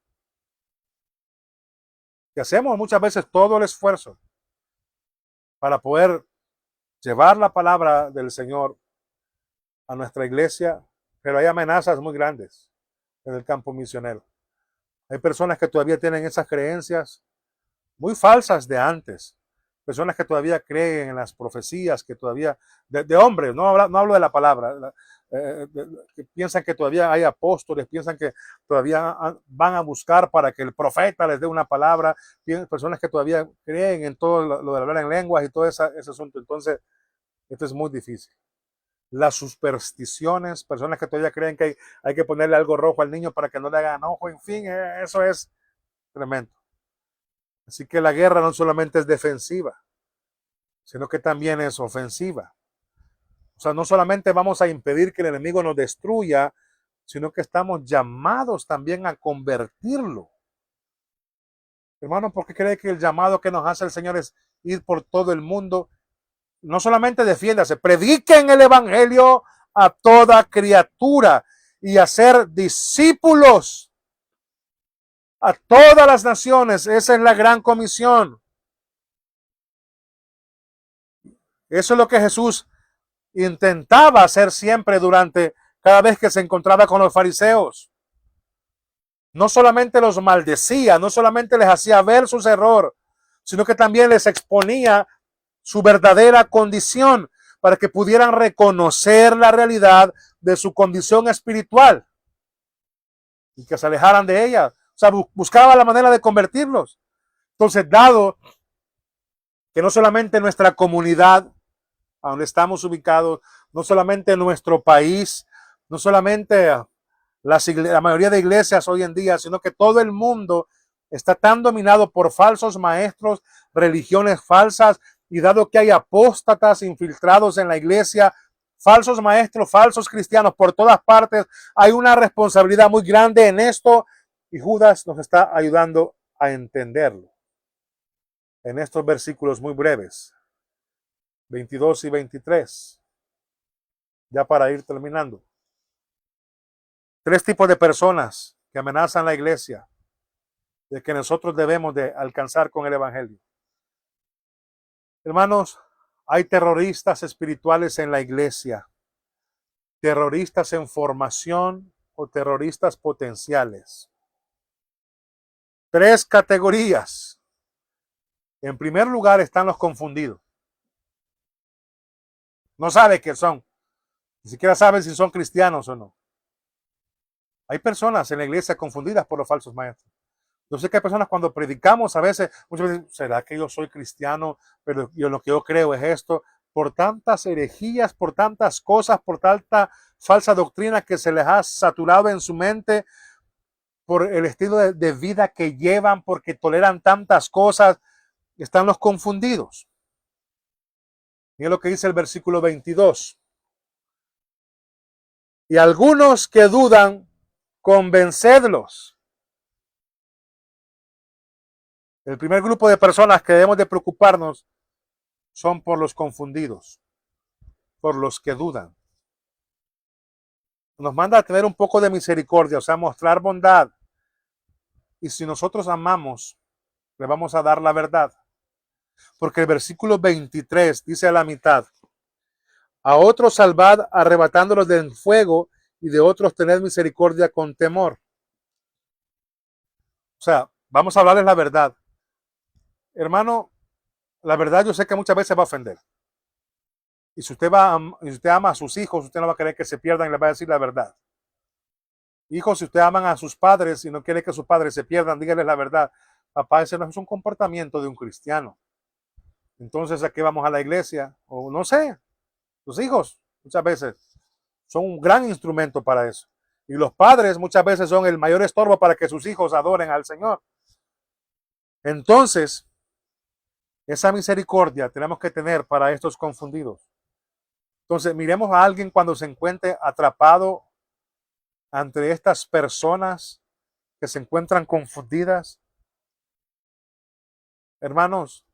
Que hacemos muchas veces todo el esfuerzo para poder llevar la palabra del Señor a nuestra iglesia, pero hay amenazas muy grandes en el campo misionero. Hay personas que todavía tienen esas creencias muy falsas de antes. Personas que todavía creen en las profecías, que todavía, de hombres, no hablo de la palabra, que piensan que todavía hay apóstoles, piensan que todavía van a buscar para que el profeta les dé una palabra, personas que todavía creen en todo lo de hablar en lenguas y todo ese asunto. Entonces, esto es muy difícil. Las supersticiones, personas que todavía creen que hay que ponerle algo rojo al niño para que no le hagan ojo, en fin, eso es tremendo. Así que la guerra no solamente es defensiva, sino que también es ofensiva. O sea, no solamente vamos a impedir que el enemigo nos destruya, sino que estamos llamados también a convertirlo. Hermano, ¿por qué cree que el llamado que nos hace el Señor es ir por todo el mundo no solamente defiéndase, prediquen el evangelio a toda criatura y hacer discípulos a todas las naciones. Esa es la gran comisión. Eso es lo que Jesús intentaba hacer siempre durante cada vez que se encontraba con los fariseos. No solamente los maldecía, no solamente les hacía ver sus errores, sino que también les exponía su verdadera condición para que pudieran reconocer la realidad de su condición espiritual y que se alejaran de ella. O sea, buscaba la manera de convertirlos. Entonces, dado que no solamente nuestra comunidad, a donde estamos ubicados, no solamente nuestro país, no solamente la mayoría de iglesias hoy en día, sino que todo el mundo está tan dominado por falsos maestros, religiones falsas, y dado que hay apóstatas infiltrados en la iglesia, falsos maestros, falsos cristianos por todas partes, hay una responsabilidad muy grande en esto, y Judas nos está ayudando a entenderlo en estos versículos muy breves, 22 y 23, ya para ir terminando. 3 tipos de personas que amenazan la iglesia, de que nosotros debemos de alcanzar con el evangelio. Hermanos, hay terroristas espirituales en la iglesia, terroristas en formación o terroristas potenciales. 3 categorías. En primer lugar están los confundidos. No sabe qué son, ni siquiera saben si son cristianos o no. Hay personas en la iglesia confundidas por los falsos maestros. Yo sé que hay personas cuando predicamos a veces, muchas veces, ¿será que yo soy cristiano? Pero yo lo que yo creo es esto. Por tantas herejías, por tantas cosas, por tanta falsa doctrina que se les ha saturado en su mente, por el estilo de vida que llevan, porque toleran tantas cosas, están los confundidos. Miren lo que dice el versículo 22. Y algunos que dudan, convencedlos. El primer grupo de personas que debemos de preocuparnos son por los confundidos, por los que dudan. Nos manda a tener un poco de misericordia, o sea, mostrar bondad. Y si nosotros amamos, le vamos a dar la verdad. Porque el versículo 23 dice a la mitad, a otros salvad arrebatándolos del fuego y de otros tened misericordia con temor. O sea, vamos a hablarles la verdad. Hermano, la verdad yo sé que muchas veces va a ofender. Y si usted ama a sus hijos, usted no va a querer que se pierdan y le va a decir la verdad. Hijos, si usted aman a sus padres y no quiere que sus padres se pierdan, díganles la verdad. Papá, ese no es un comportamiento de un cristiano. Entonces, ¿a qué vamos a la iglesia? O no sé, los hijos muchas veces son un gran instrumento para eso. Y los padres muchas veces son el mayor estorbo para que sus hijos adoren al Señor. Entonces, esa misericordia tenemos que tener para estos confundidos. Entonces, miremos a alguien cuando se encuentre atrapado ante estas personas que se encuentran confundidas. Hermanos,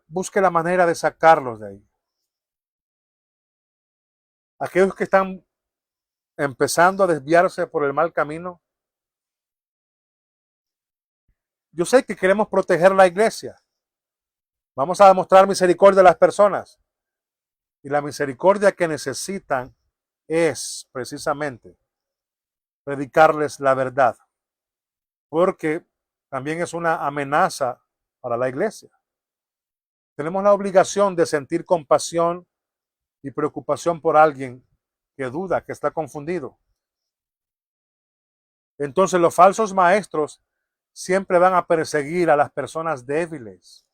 busque la manera de sacarlos de ahí. Aquellos que están empezando a desviarse por el mal camino. Yo sé que queremos proteger la iglesia. Vamos a demostrar misericordia a las personas. Y la misericordia que necesitan es precisamente predicarles la verdad. Porque también es una amenaza para la iglesia. Tenemos la obligación de sentir compasión y preocupación por alguien que duda, que está confundido. Entonces los falsos maestros siempre van a perseguir a las personas débiles.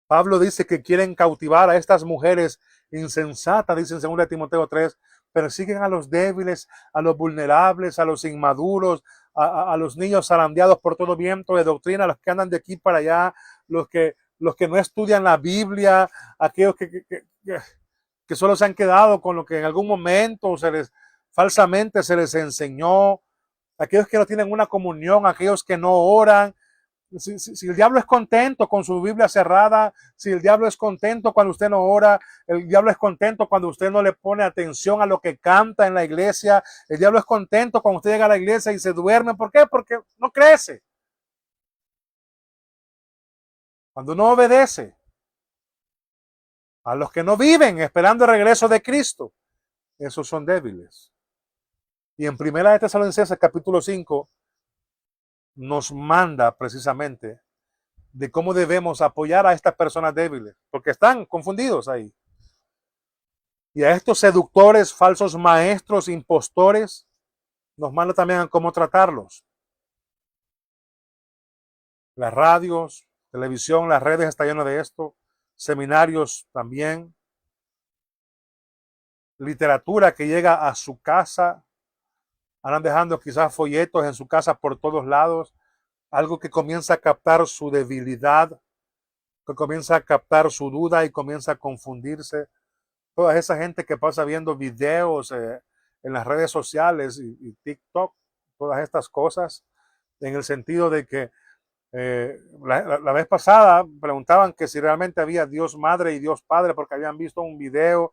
Pablo dice que quieren cautivar a estas mujeres insensatas, dice en 2 Timoteo 3, persiguen a los débiles, a los vulnerables, a los inmaduros, a los niños zarandeados por todo viento de doctrina, a los que andan de aquí para allá, los que no estudian la Biblia, aquellos que solo se han quedado con lo que en algún momento falsamente se les enseñó, aquellos que no tienen una comunión, aquellos que no oran, Si el diablo es contento con su Biblia cerrada, si el diablo es contento cuando usted no ora, el diablo es contento cuando usted no le pone atención a lo que canta en la iglesia, el diablo es contento cuando usted llega a la iglesia y se duerme. ¿Por qué? Porque no crece. Cuando no obedece a los que no viven esperando el regreso de Cristo, esos son débiles. Y en Primera de Tesalonicenses capítulo 5 nos manda precisamente de cómo debemos apoyar a estas personas débiles, porque están confundidos ahí. Y a estos seductores, falsos maestros, impostores, nos manda también a cómo tratarlos. Las radios, televisión, las redes están llenas de esto, seminarios también, literatura que llega a su casa, andan dejando quizás folletos en su casa por todos lados, algo que comienza a captar su debilidad, que comienza a captar su duda y comienza a confundirse. Toda esa gente que pasa viendo videos en las redes sociales y TikTok, todas estas cosas, en el sentido de que la vez pasada preguntaban que si realmente había Dios Madre y Dios Padre porque habían visto un video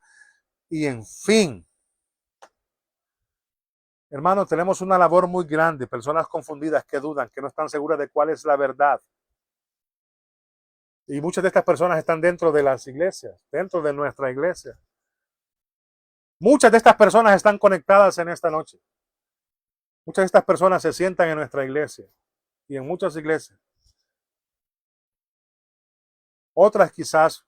y en fin. Hermano, tenemos una labor muy grande, personas confundidas que dudan, que no están seguras de cuál es la verdad. Y muchas de estas personas están dentro de las iglesias, dentro de nuestra iglesia. Muchas de estas personas están conectadas en esta noche. Muchas de estas personas se sientan en nuestra iglesia y en muchas iglesias. Otras quizás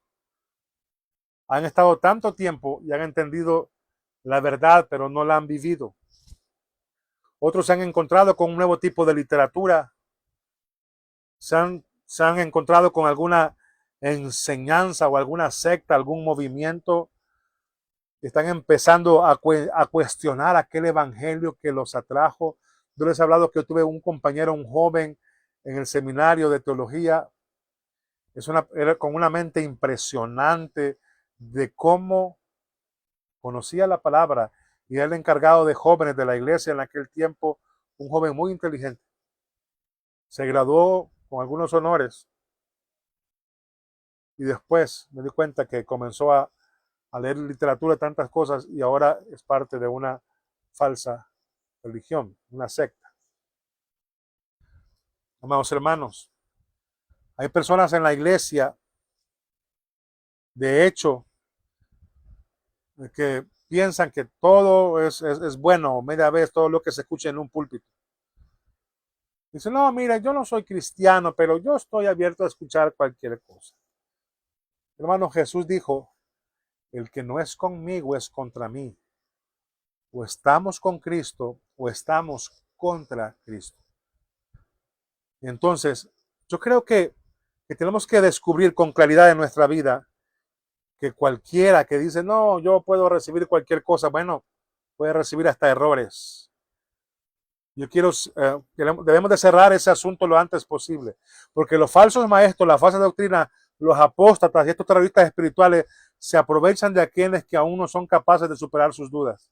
han estado tanto tiempo y han entendido la verdad, pero no la han vivido. Otros se han encontrado con un nuevo tipo de literatura. Se han encontrado con alguna enseñanza o alguna secta, algún movimiento. Están empezando a cuestionar aquel evangelio que los atrajo. Yo les he hablado que yo tuve un compañero, un joven en el seminario de teología. Era con una mente impresionante de cómo conocía la palabra y era el encargado de jóvenes de la iglesia en aquel tiempo, un joven muy inteligente. Se graduó con algunos honores y después me di cuenta que comenzó a leer literatura, tantas cosas, y ahora es parte de una falsa religión, una secta. Amados hermanos, hay personas en la iglesia, de hecho, que piensan que todo es bueno, media vez, todo lo que se escucha en un púlpito. Dicen, no, mira, yo no soy cristiano, pero yo estoy abierto a escuchar cualquier cosa. Hermano, Jesús dijo, el que no es conmigo es contra mí. O estamos con Cristo o estamos contra Cristo. Entonces, yo creo que tenemos que descubrir con claridad en nuestra vida que cualquiera que dice, no, yo puedo recibir cualquier cosa, bueno, puede recibir hasta errores. Debemos de cerrar ese asunto lo antes posible, porque los falsos maestros, la falsa doctrina, los apóstatas y estos terroristas espirituales se aprovechan de aquellos que aún no son capaces de superar sus dudas.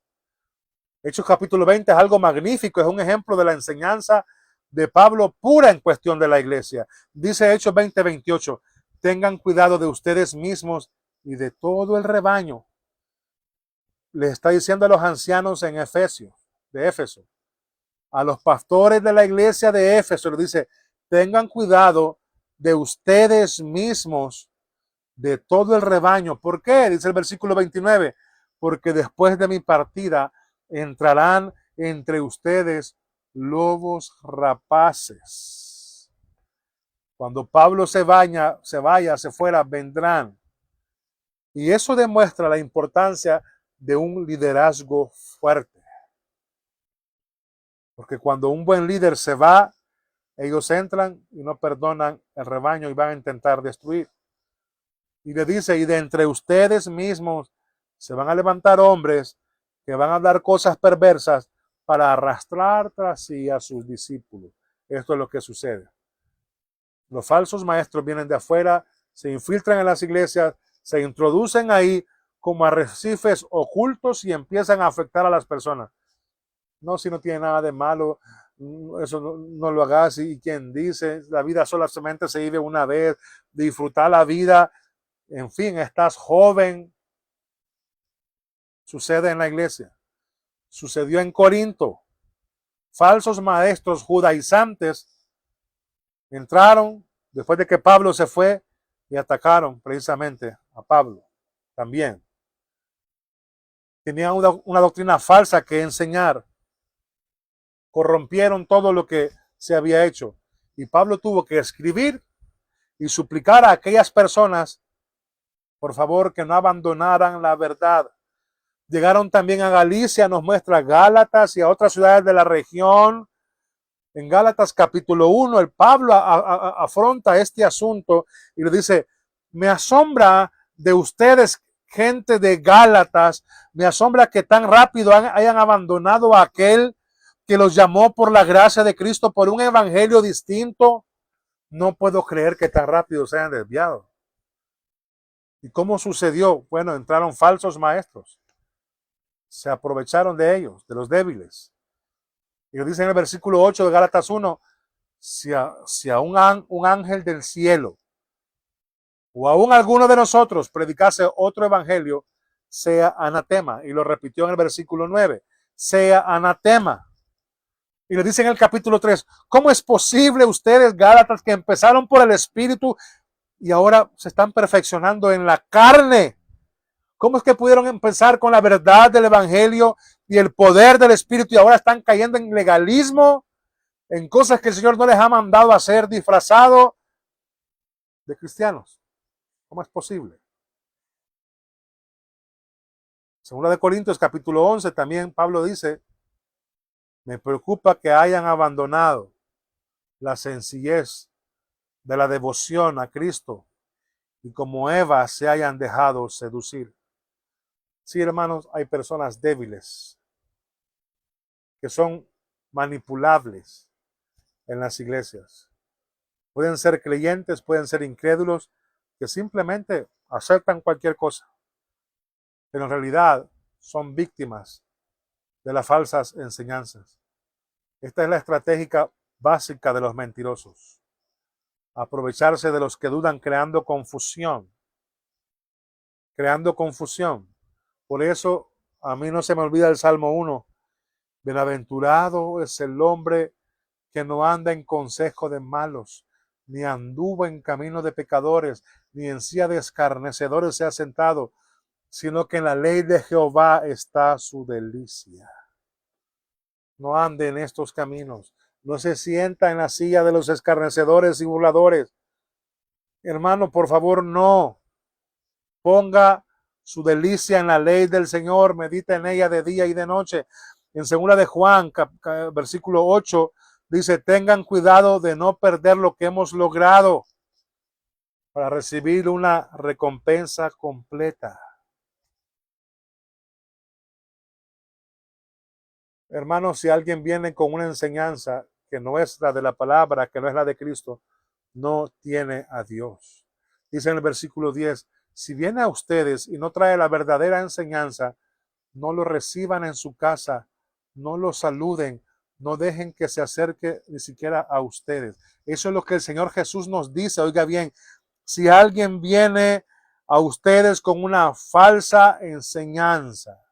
Hechos capítulo 20 es algo magnífico, es un ejemplo de la enseñanza de Pablo pura en cuestión de la iglesia. Dice Hechos 20:28, tengan cuidado de ustedes mismos y de todo el rebaño. Le está diciendo a los ancianos en de Éfeso, a los pastores de la iglesia de Éfeso, le dice, tengan cuidado de ustedes mismos, de todo el rebaño. ¿Por qué? Dice el versículo 29, porque después de mi partida entrarán entre ustedes lobos rapaces. Cuando Pablo se fuera, vendrán. Y eso demuestra la importancia de un liderazgo fuerte. Porque cuando un buen líder se va, ellos entran y no perdonan el rebaño y van a intentar destruir. Y le dice, y de entre ustedes mismos se van a levantar hombres que van a hablar cosas perversas para arrastrar tras sí a sus discípulos. Esto es lo que sucede. Los falsos maestros vienen de afuera, se infiltran en las iglesias, se introducen ahí como arrecifes ocultos y empiezan a afectar a las personas. No, si no tiene nada de malo, eso no lo hagas. Y quien dice, la vida solamente se vive una vez, disfrutar la vida, en fin, estás joven. Sucede en la iglesia, sucedió en Corinto. Falsos maestros judaizantes entraron después de que Pablo se fue y atacaron precisamente a Pablo también. Tenían una doctrina falsa que enseñar. Corrompieron todo lo que se había hecho. Y Pablo tuvo que escribir y suplicar a aquellas personas, por favor, que no abandonaran la verdad. Llegaron también a Galicia, nos muestra Gálatas y a otras ciudades de la región. En Gálatas capítulo 1, el Pablo afronta este asunto y le dice, me asombra de ustedes, gente de Gálatas, me asombra que tan rápido hayan abandonado a aquel que los llamó por la gracia de Cristo por un evangelio distinto. No puedo creer que tan rápido se hayan desviado. ¿Y cómo sucedió? Bueno, entraron falsos maestros. Se aprovecharon de ellos, de los débiles. Y lo dice en el versículo 8 de Gálatas 1, si a un ángel del cielo o aún alguno de nosotros predicase otro evangelio, sea anatema. Y lo repitió en el versículo 9, sea anatema. Y le dice en el capítulo 3, ¿cómo es posible ustedes, Gálatas, que empezaron por el Espíritu y ahora se están perfeccionando en la carne? ¿Cómo es que pudieron empezar con la verdad del Evangelio y el poder del Espíritu y ahora están cayendo en legalismo, en cosas que el Señor no les ha mandado a hacer, disfrazado de cristianos? ¿Cómo es posible? Segunda de Corintios capítulo 11 también Pablo dice, me preocupa que hayan abandonado la sencillez de la devoción a Cristo y como Eva se hayan dejado seducir. Sí, hermanos, hay personas débiles que son manipulables en las iglesias. Pueden ser creyentes, pueden ser incrédulos, que simplemente aceptan cualquier cosa, pero en realidad son víctimas de las falsas enseñanzas. Esta es la estrategia básica de los mentirosos. Aprovecharse de los que dudan creando confusión. Creando confusión. Por eso a mí no se me olvida el Salmo 1. Bienaventurado es el hombre que no anda en consejo de malos, ni anduvo en camino de pecadores, ni en silla de escarnecedores se ha sentado, sino que en la ley de Jehová está su delicia. No ande en estos caminos, no se sienta en la silla de los escarnecedores y burladores. Hermano, por favor, no. Ponga su delicia en la ley del Señor, medita en ella de día y de noche. En 2 de Juan, versículo 8, dice, tengan cuidado de no perder lo que hemos logrado para recibir una recompensa completa. Hermanos, si alguien viene con una enseñanza que no es la de la palabra, que no es la de Cristo, no tiene a Dios. Dice en el versículo 10, si viene a ustedes y no trae la verdadera enseñanza, no lo reciban en su casa, no lo saluden, no dejen que se acerque ni siquiera a ustedes. Eso es lo que el Señor Jesús nos dice. Oiga bien, si alguien viene a ustedes con una falsa enseñanza,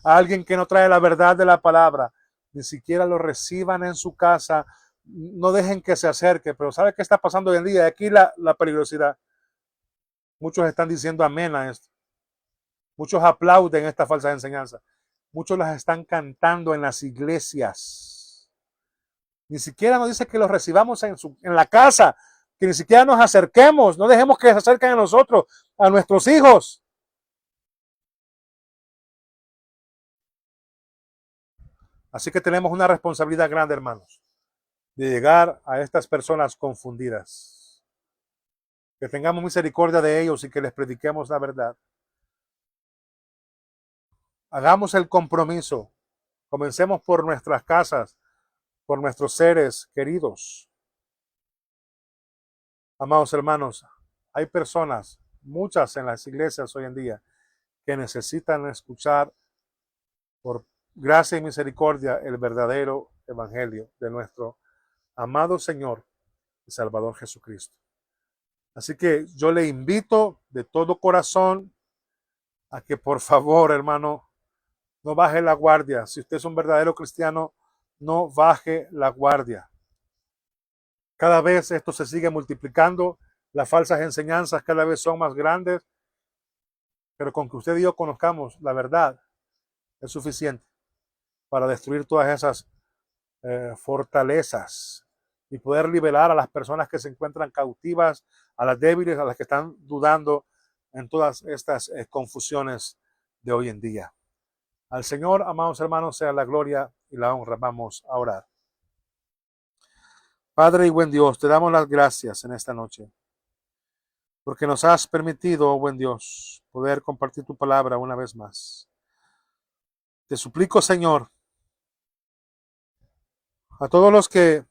a alguien que no trae la verdad de la palabra, ni siquiera lo reciban en su casa, no dejen que se acerque. Pero ¿sabe qué está pasando hoy en día? Aquí la peligrosidad. Muchos están diciendo amén a esto. Muchos aplauden esta falsa enseñanza. Muchos las están cantando en las iglesias. Ni siquiera nos dice que los recibamos en la casa, que ni siquiera nos acerquemos, no dejemos que se acerquen a nosotros, a nuestros hijos. Así que tenemos una responsabilidad grande, hermanos, de llegar a estas personas confundidas. Que tengamos misericordia de ellos y que les prediquemos la verdad. Hagamos el compromiso. Comencemos por nuestras casas, por nuestros seres queridos. Amados hermanos, hay personas, muchas en las iglesias hoy en día, que necesitan escuchar por gracia y misericordia el verdadero evangelio de nuestro amado Señor y Salvador Jesucristo. Así que yo le invito de todo corazón a que por favor, hermano, no baje la guardia. Si usted es un verdadero cristiano, no baje la guardia. Cada vez esto se sigue multiplicando, las falsas enseñanzas cada vez son más grandes, pero con que usted y yo conozcamos la verdad es suficiente para destruir todas esas fortalezas y poder liberar a las personas que se encuentran cautivas, a las débiles, a las que están dudando en todas estas confusiones de hoy en día. Al Señor, amados hermanos, sea la gloria y la honra. Vamos a orar. Padre y buen Dios, te damos las gracias en esta noche, porque nos has permitido, oh buen Dios, poder compartir tu palabra una vez más. Te suplico, Señor, a todos los que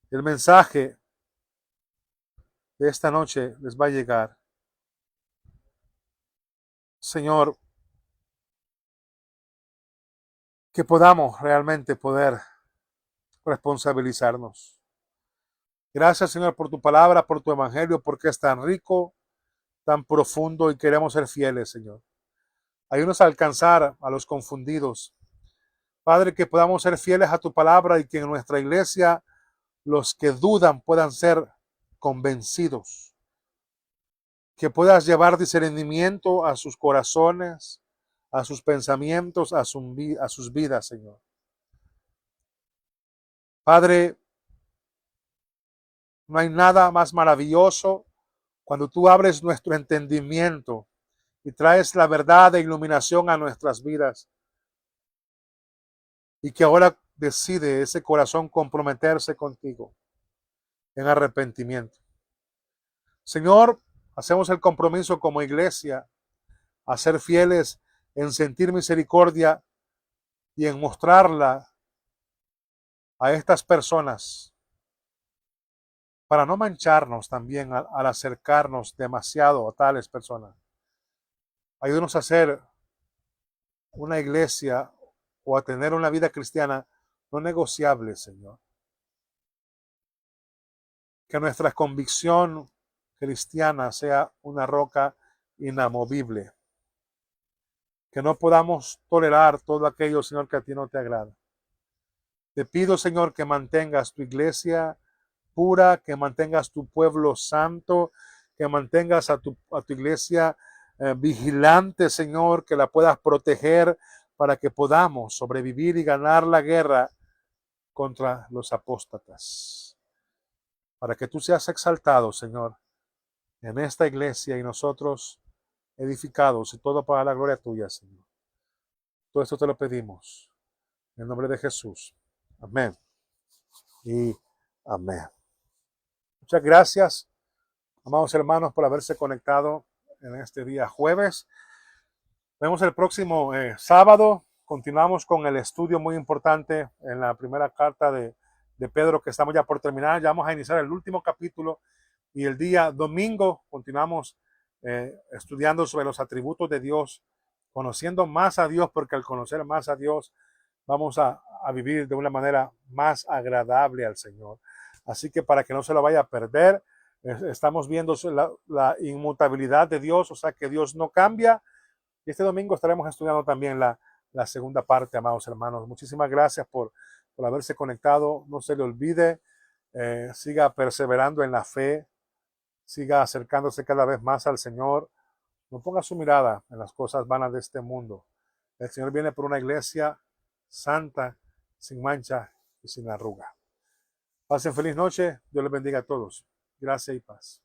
el mensaje de esta noche les va a llegar, Señor, que podamos realmente poder responsabilizarnos. Gracias, Señor, por tu palabra, por tu evangelio, porque es tan rico, tan profundo y queremos ser fieles, Señor. Ayúdanos a alcanzar a los confundidos. Padre, que podamos ser fieles a tu palabra y que en nuestra iglesia los que dudan puedan ser convencidos. Que puedas llevar discernimiento a sus corazones, a sus pensamientos, a sus vidas, Señor. Padre, no hay nada más maravilloso cuando tú abres nuestro entendimiento y traes la verdad e iluminación a nuestras vidas. Y que ahora decide ese corazón comprometerse contigo en arrepentimiento. Señor, hacemos el compromiso como iglesia a ser fieles en sentir misericordia y en mostrarla a estas personas para no mancharnos también al acercarnos demasiado a tales personas. Ayúdanos a ser una iglesia o a tener una vida cristiana no negociable, Señor. Que nuestra convicción cristiana sea una roca inamovible. Que no podamos tolerar todo aquello, Señor, que a ti no te agrada. Te pido, Señor, que mantengas tu iglesia pura, que mantengas tu pueblo santo, que mantengas a tu iglesia vigilante, Señor, que la puedas proteger para que podamos sobrevivir y ganar la guerra contra los apóstatas. Para que tú seas exaltado, Señor, en esta iglesia y nosotros edificados y todo para la gloria tuya, Señor. Todo esto te lo pedimos en el nombre de Jesús. Amén y amén. Muchas gracias, amados hermanos, por haberse conectado en este día jueves. Nos vemos el próximo sábado. Continuamos con el estudio muy importante en la primera carta de Pedro, que estamos ya por terminar. Ya vamos a iniciar el último capítulo y el día domingo continuamos estudiando sobre los atributos de Dios, conociendo más a Dios, porque al conocer más a Dios vamos a vivir de una manera más agradable al Señor. Así que para que no se lo vaya a perder, estamos viendo la inmutabilidad de Dios, o sea que Dios no cambia. Y este domingo estaremos estudiando también la segunda parte, amados hermanos. Muchísimas gracias por haberse conectado. No se le olvide, siga perseverando en la fe, siga acercándose cada vez más al Señor. No ponga su mirada en las cosas vanas de este mundo. El Señor viene por una iglesia santa, sin mancha y sin arruga. Pasen feliz noche. Dios les bendiga a todos. Gracias y paz.